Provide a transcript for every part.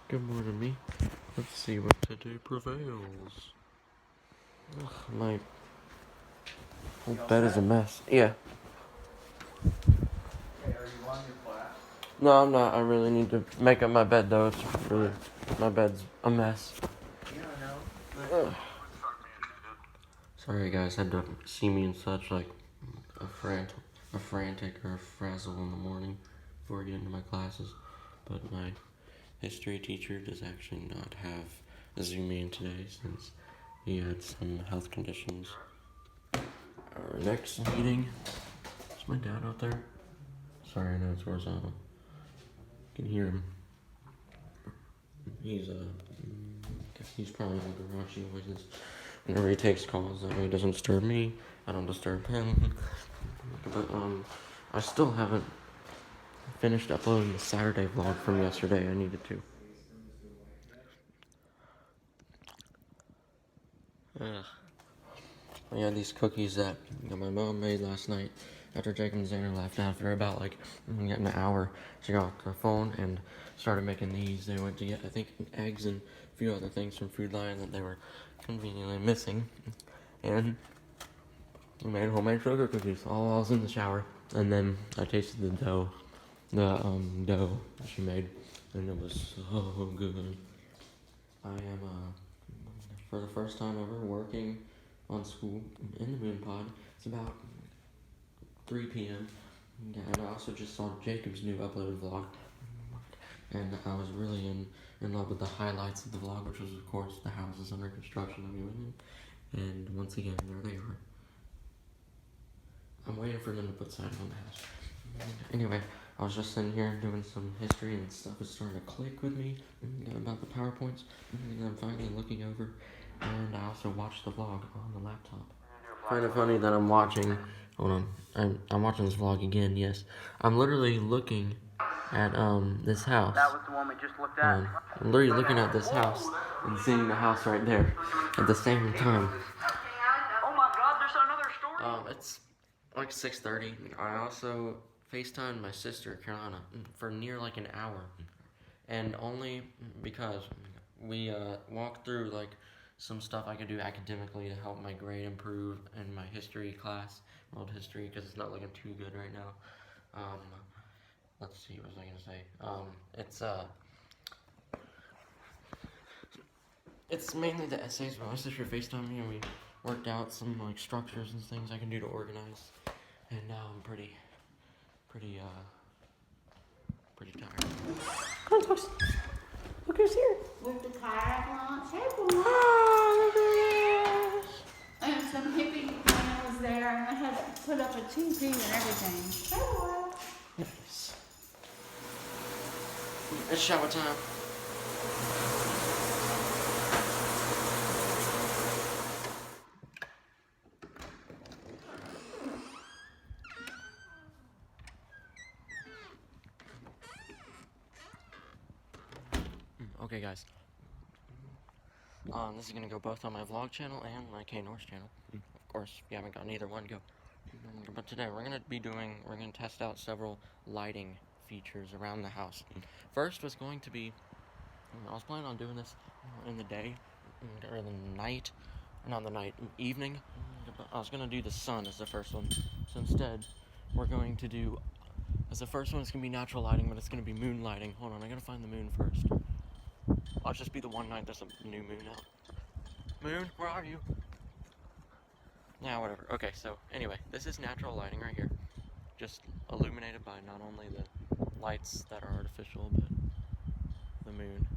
Good morning, me. Let's see what today prevails. Ugh, my whole bed is a mess. Yeah. Hey, are you on your class? No, I'm not. I really need to make up my bed, though. It's really... My bed's a mess. Yeah, I know. Ugh. Sorry, guys. Had to see me and such, like, a frantic or a frazzle in the morning before I get into my classes. But my history teacher does actually not have a Zoom in today since he had some health conditions. Our next meeting. Is my dad out there? Sorry, I know it's horizontal. You can hear him. He's probably in the garage. He always is. Whenever he takes calls, that way he doesn't disturb me. I don't disturb him. But I still haven't finished uploading the Saturday vlog from yesterday. I needed to. Ugh. I had these cookies that my mom made last night after Jacob and Xander left. After about like an hour, she got her phone and started making these. They went to get, I think, eggs and a few other things from Food Lion that they were conveniently missing. And we made homemade sugar cookies all while I was in the shower. And then I tasted the dough that she made, and it was so good. I am for the first time ever working on school in the Moon Pod. It's about 3 p.m. And I also just saw Jacob's new uploaded vlog, and I was really in love with the highlights of the vlog, which was of course the houses under construction that we went in. And once again, there they are. I'm waiting for them to put siding on the house. Anyway, I was just sitting here doing some history and stuff is starting to click with me about the PowerPoints. And I'm finally looking over, and I also watched the vlog on the laptop. Kind of funny that I'm watching. Hold on, I'm watching this vlog again. Yes, I'm literally looking at this house. That was the one we just looked at. I'm literally looking at this house and seeing the house right there at the same time. Oh my God, there's another story. It's like 6:30. I also FaceTimed my sister, Carolina, for near like an hour. And only because we walked through like some stuff I could do academically to help my grade improve in my history class, world history, because it's not looking too good right now. Let's see, what was I gonna say? It's mainly the essays, but my sister FaceTimed me and we worked out some like structures and things I can do to organize. And now I'm pretty tired. Come on, folks. Look who's here. With the kayak launch. Hey, boy. Oh, look at this. And some hippie man was there, and I had to put up a teepee and everything. Hey, boy. Nice. It's shower time. Okay, guys. This is gonna go both on my vlog channel and my K Norse channel. Of course, if you haven't gotten either one, go. But today we're gonna test out several lighting features around the house. First was going to be, I was planning on doing this in the day or the night, not the night, evening. But I was gonna do the sun as the first one. So instead, we're going to do, as the first one, it's gonna be natural lighting, but it's gonna be moon lighting. Hold on, I gotta find the moon first. I'll just be the one night there's a new moon out. Moon, where are you? Yeah, whatever. Okay, so anyway, this is natural lighting right here. Just illuminated by not only the lights that are artificial, but the moon.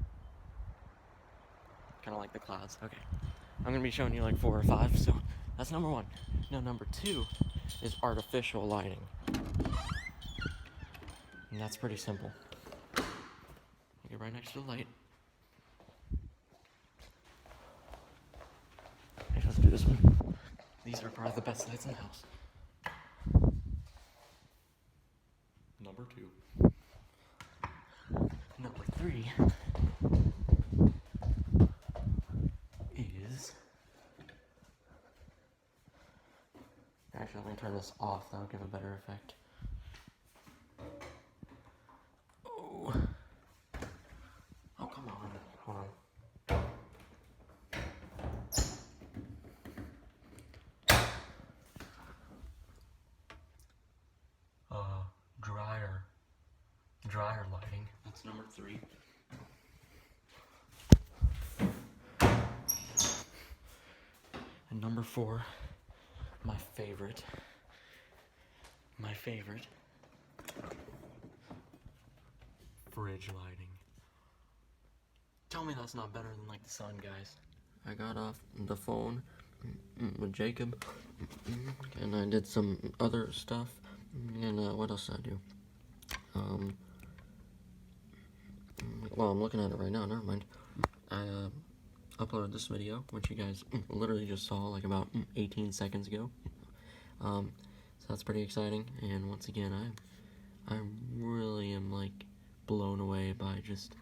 Kind of like the clouds. Okay. I'm gonna be showing you like 4 or 5, so that's number 1. Now number 2 is artificial lighting. And that's pretty simple. You get right next to the light. Okay, let's do this one. These are probably the best lights in the house. Number 2. Number 3 is... Actually, let me turn this off. That'll give a better effect. Oh. Oh, come on. That's number 3. And number 4, my favorite. Fridge lighting. Tell me that's not better than like the sun, guys. I got off the phone with Jacob, and I did some other stuff. And what else did I do? Well, I'm looking at it right now. Never mind. I uploaded this video, which you guys literally just saw like about 18 seconds ago. So that's pretty exciting. And once again, I really am like blown away by just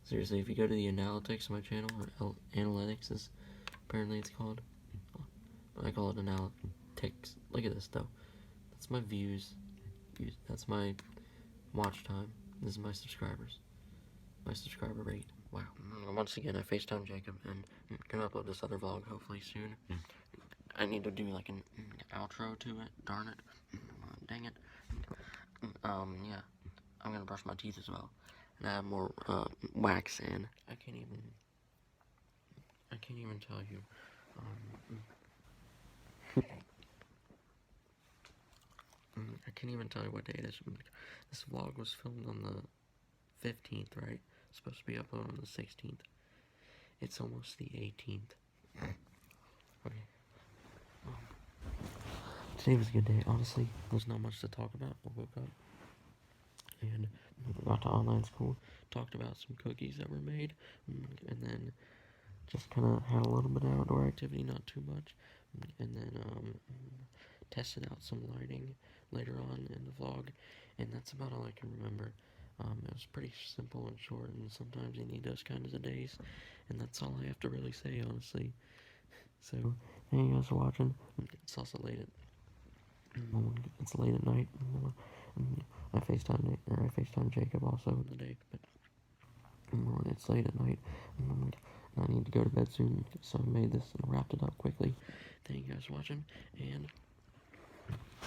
seriously. If you go to the analytics of my channel, or analytics is apparently it's called, but I call it analytics. Look at this though. That's my views. That's my watch time. This is my subscribers. My subscriber rate. Wow. Once again, I FaceTime Jacob and gonna upload this other vlog hopefully soon. I need to do like an outro to it. Darn it. Dang it. Yeah. I'm gonna brush my teeth as well. And I have more wax in. I can't even tell you. I can't even tell you what day it is. This vlog was filmed on the 15th, right? It's supposed to be uploaded on the 16th. It's almost the 18th. Okay. Today was a good day. Honestly, there's not much to talk about. I woke up and got to online school, talked about some cookies that were made, and then just kind of had a little bit of outdoor activity, not too much, and then tested out some lighting later on in the vlog, and that's about all I can remember. It was pretty simple and short, and sometimes you need those kinds of days, and that's all I have to really say, honestly. So, thank you guys for watching. It's also late at night. I FaceTime Jacob also in the day, but it's late at night. I need to go to bed soon, so I made this and wrapped it up quickly. Thank you guys for watching, and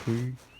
peace.